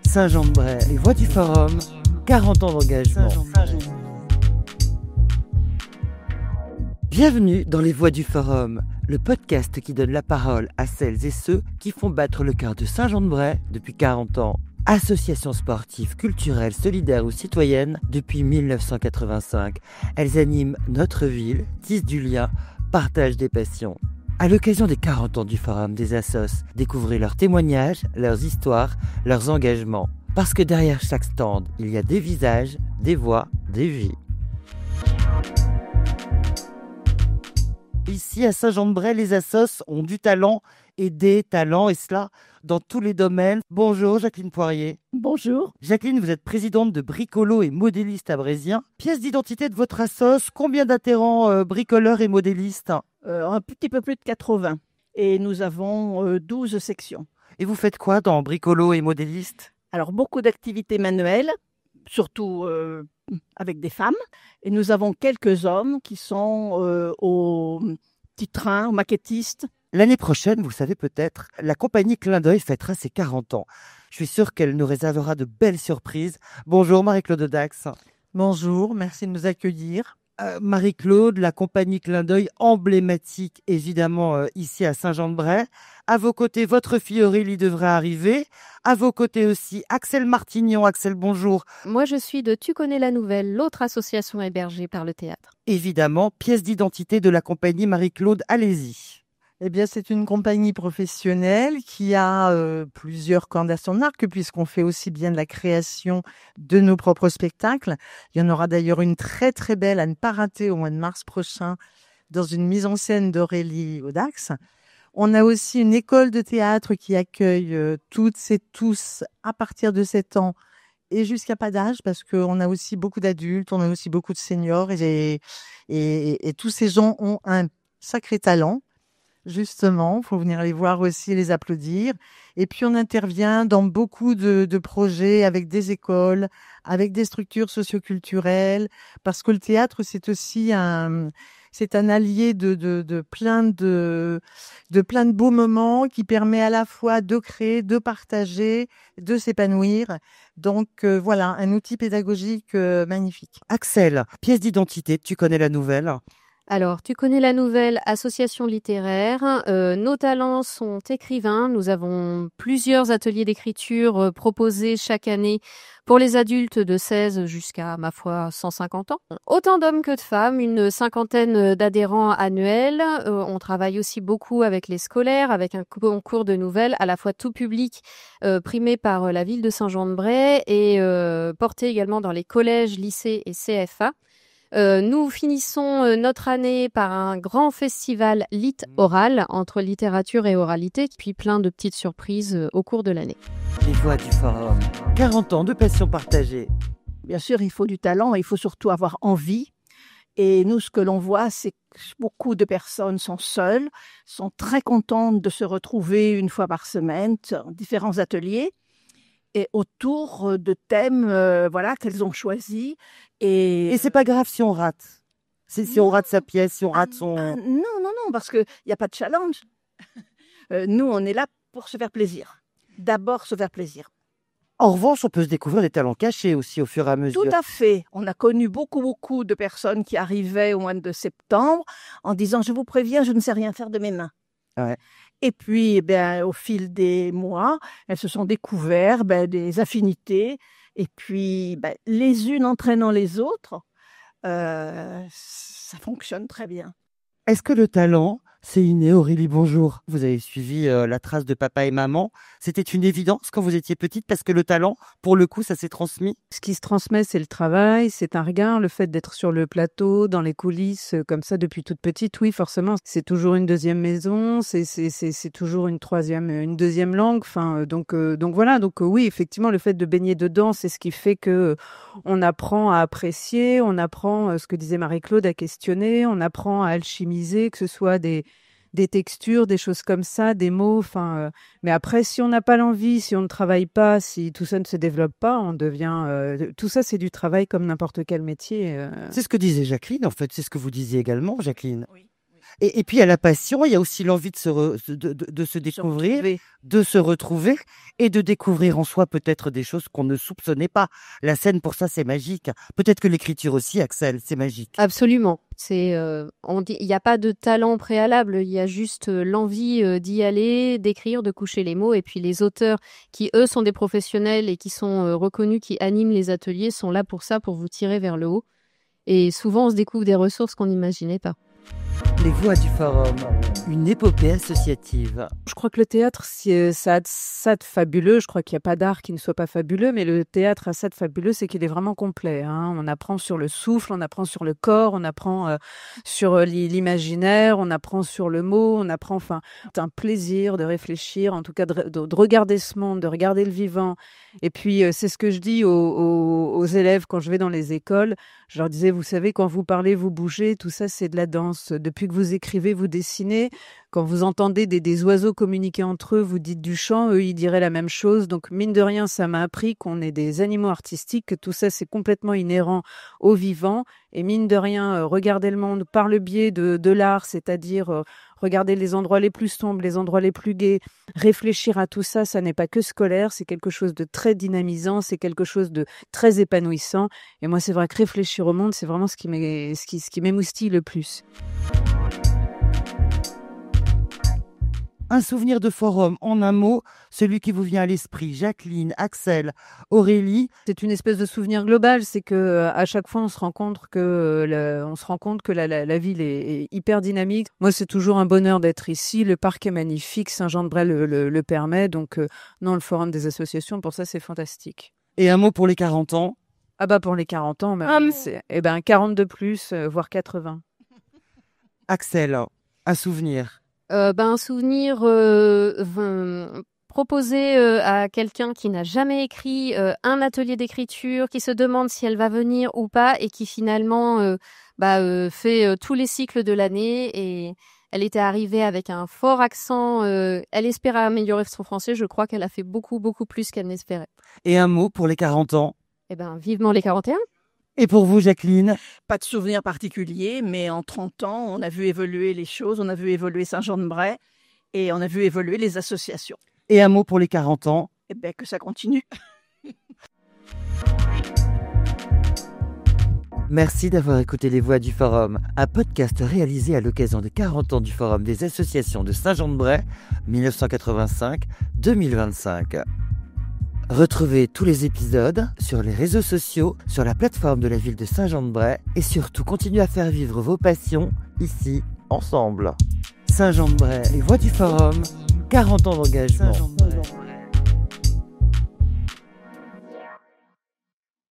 Saint-Jean-de-Bray, les voix du forum, 40 ans d'engagement. Bienvenue dans les voix du forum, le podcast qui donne la parole à celles et ceux qui font battre le cœur de Saint-Jean-de-Bray depuis 40 ans. Association sportive, culturelle, solidaire ou citoyenne depuis 1985. Elles animent notre ville, tissent du lien, partagent des passions. À l'occasion des 40 ans du Forum des Assos, découvrez leurs témoignages, leurs histoires, leurs engagements. Parce que derrière chaque stand, il y a des visages, des voix, des vies. Ici, à Saint-Jean-de-Bray, les Assos ont du talent et des talents, et cela dans tous les domaines. Bonjour Jacqueline Poirier. Bonjour. Jacqueline, vous êtes présidente de Bricolo et modéliste à Brézien. Pièce d'identité de votre Assos, combien d'adhérents bricoleurs et modélistes ? Un petit peu plus de 80. Et nous avons 12 sections. Et vous faites quoi dans Bricolo et modéliste ? Alors, beaucoup d'activités manuelles, surtout avec des femmes. Et nous avons quelques hommes qui sont au petit train, aux maquettistes. L'année prochaine, vous le savez peut-être, la compagnie Clin d'œil fêtera ses 40 ans. Je suis sûre qu'elle nous réservera de belles surprises. Bonjour Marie-Claude Dax. Bonjour, merci de nous accueillir. Marie-Claude, la compagnie Clin d'œil emblématique évidemment ici à Saint-Jean-de-Bray. À vos côtés, votre fille Aurélie devrait arriver. À vos côtés aussi, Axel Martignon. Axel, bonjour. Moi, je suis de Tu connais la nouvelle, l'autre association hébergée par le théâtre. Évidemment, pièce d'identité de la compagnie Marie-Claude, allez-y. Eh bien, c'est une compagnie professionnelle qui a plusieurs cordes à son arc, puisqu'on fait aussi bien de la création de nos propres spectacles. Il y en aura d'ailleurs une très très belle à ne pas rater au mois de mars prochain dans une mise en scène d'Aurélie Audax. On a aussi une école de théâtre qui accueille toutes et tous à partir de 7 ans et jusqu'à pas d'âge, parce qu'on a aussi beaucoup d'adultes, on a aussi beaucoup de seniors et tous ces gens ont un sacré talent. Justement, faut venir les voir aussi, les applaudir. Et puis, on intervient dans beaucoup de projets avec des écoles, avec des structures socioculturelles, parce que le théâtre, c'est aussi un allié de plein de beaux moments qui permet à la fois de créer, de partager, de s'épanouir. Donc, voilà, un outil pédagogique magnifique. Axel, pièce d'identité, tu connais la nouvelle ? Alors, Tu connais la nouvelle association littéraire. Nos talents sont écrivains. Nous avons plusieurs ateliers d'écriture proposés chaque année pour les adultes de 16 jusqu'à, ma foi, 150 ans. Autant d'hommes que de femmes, une cinquantaine d'adhérents annuels. On travaille aussi beaucoup avec les scolaires, avec un concours de nouvelles, à la fois tout public, primé par la ville de Saint-Jean-de-Bray et porté également dans les collèges, lycées et CFA. Nous finissons notre année par un grand festival lit oral entre littérature et oralité, puis plein de petites surprises au cours de l'année. Les voix du forum, 40 ans de passion partagée. Bien sûr, il faut du talent, il faut surtout avoir envie. Et nous, ce que l'on voit, c'est que beaucoup de personnes sont seules, sont très contentes de se retrouver une fois par semaine dans différents ateliers et autour de thèmes qu'elles ont choisis. Et c'est pas grave si on rate. Si on rate sa pièce, si on rate son... Non, parce qu'il n'y a pas de challenge. Nous, on est là pour se faire plaisir. D'abord, se faire plaisir. En revanche, on peut se découvrir des talents cachés aussi au fur et à mesure. Tout à fait. On a connu beaucoup de personnes qui arrivaient au mois de septembre en disant « Je vous préviens, je ne sais rien faire de mes mains ». Ouais. Et puis, au fil des mois, elles se sont découvertes des affinités. Et puis, les unes entraînant les autres, ça fonctionne très bien. Est-ce que le talent, c'est inné, Aurélie, bonjour. Vous avez suivi la trace de papa et maman. C'était une évidence quand vous étiez petite parce que le talent, pour le coup, ça s'est transmis. Ce qui se transmet, c'est le travail, c'est un regard, le fait d'être sur le plateau, dans les coulisses, comme ça depuis toute petite. Oui, forcément, c'est toujours une deuxième maison, c'est toujours une deuxième langue. Enfin, donc voilà. Donc oui, effectivement, le fait de baigner dedans, c'est ce qui fait que on apprend à apprécier, on apprend ce que disait Marie-Claude à questionner, on apprend à alchimiser, que ce soit des textures, des choses comme ça, des mots. Mais après, si on n'a pas l'envie, si on ne travaille pas, si tout ça ne se développe pas, on devient... tout ça, c'est du travail comme n'importe quel métier. C'est ce que disait Jacqueline, en fait. C'est ce que vous disiez également, Jacqueline. Oui. Et puis, il y a la passion, il y a aussi l'envie de se découvrir, de se retrouver et de découvrir en soi peut-être des choses qu'on ne soupçonnait pas. La scène, pour ça, c'est magique. Peut-être que l'écriture aussi, Axel, c'est magique. Absolument. On dit, il n'y a pas de talent préalable, il y a juste l'envie d'y aller, d'écrire, de coucher les mots. Et puis les auteurs qui, eux, sont des professionnels et qui sont reconnus, qui animent les ateliers, sont là pour ça, pour vous tirer vers le haut. Et souvent, on se découvre des ressources qu'on n'imaginait pas. Les Voix du Forum, une épopée associative. Je crois que le théâtre, ça a ça de fabuleux. Je crois qu'il n'y a pas d'art qui ne soit pas fabuleux, mais le théâtre a ça de fabuleux, c'est qu'il est vraiment complet. On apprend sur le souffle, on apprend sur le corps, on apprend sur l'imaginaire, on apprend sur le mot, on apprend, c'est un plaisir de réfléchir, en tout cas de regarder ce monde, de regarder le vivant. Et puis, c'est ce que je dis aux élèves quand je vais dans les écoles. Je leur disais, vous savez, quand vous parlez, vous bougez, tout ça, c'est de la danse. Depuis que vous écrivez, vous dessinez. Quand vous entendez des oiseaux communiquer entre eux, vous dites du chant, eux, ils diraient la même chose. Donc, mine de rien, ça m'a appris qu'on est des animaux artistiques, que tout ça, c'est complètement inhérent au vivant. Et mine de rien, regarder le monde par le biais de l'art, c'est-à-dire regarder les endroits les plus sombres, les endroits les plus gais, réfléchir à tout ça, ça n'est pas que scolaire, c'est quelque chose de très dynamisant, c'est quelque chose de très épanouissant. Et moi, c'est vrai que réfléchir au monde, c'est vraiment ce qui m'émoustille le plus. Un souvenir de forum, en un mot, celui qui vous vient à l'esprit, Jacqueline, Axel, Aurélie. C'est une espèce de souvenir global, c'est que à chaque fois on se rend compte que la ville est hyper dynamique. Moi, c'est toujours un bonheur d'être ici. Le parc est magnifique, Saint-Jean-de-Bray le permet. Donc non, le forum des associations, pour ça, c'est fantastique. Et un mot pour les 40 ans. Ah bah pour les 40 ans, c'est 40 de plus, voire 80. Axel, un souvenir. Un souvenir proposé à quelqu'un qui n'a jamais écrit un atelier d'écriture, qui se demande si elle va venir ou pas et qui finalement fait tous les cycles de l'année. Et elle était arrivée avec un fort accent. Elle espérait améliorer son français. Je crois qu'elle a fait beaucoup, beaucoup plus qu'elle n'espérait. Et un mot pour les 40 ans. Vivement les 41. Et pour vous, Jacqueline? Pas de souvenir particulier, mais en 30 ans, on a vu évoluer les choses, on a vu évoluer Saint-Jean-de-Bray et on a vu évoluer les associations. Et un mot pour les 40 ans? Que ça continue. Merci d'avoir écouté Les Voix du Forum, un podcast réalisé à l'occasion des 40 ans du Forum des associations de Saint-Jean-de-Bray, 1985-2025. Retrouvez tous les épisodes sur les réseaux sociaux, sur la plateforme de la ville de Saint-Jean-de-Bray et surtout continuez à faire vivre vos passions ici, ensemble. Saint-Jean-de-Bray, Les Voix du Forum, 40 ans d'engagement.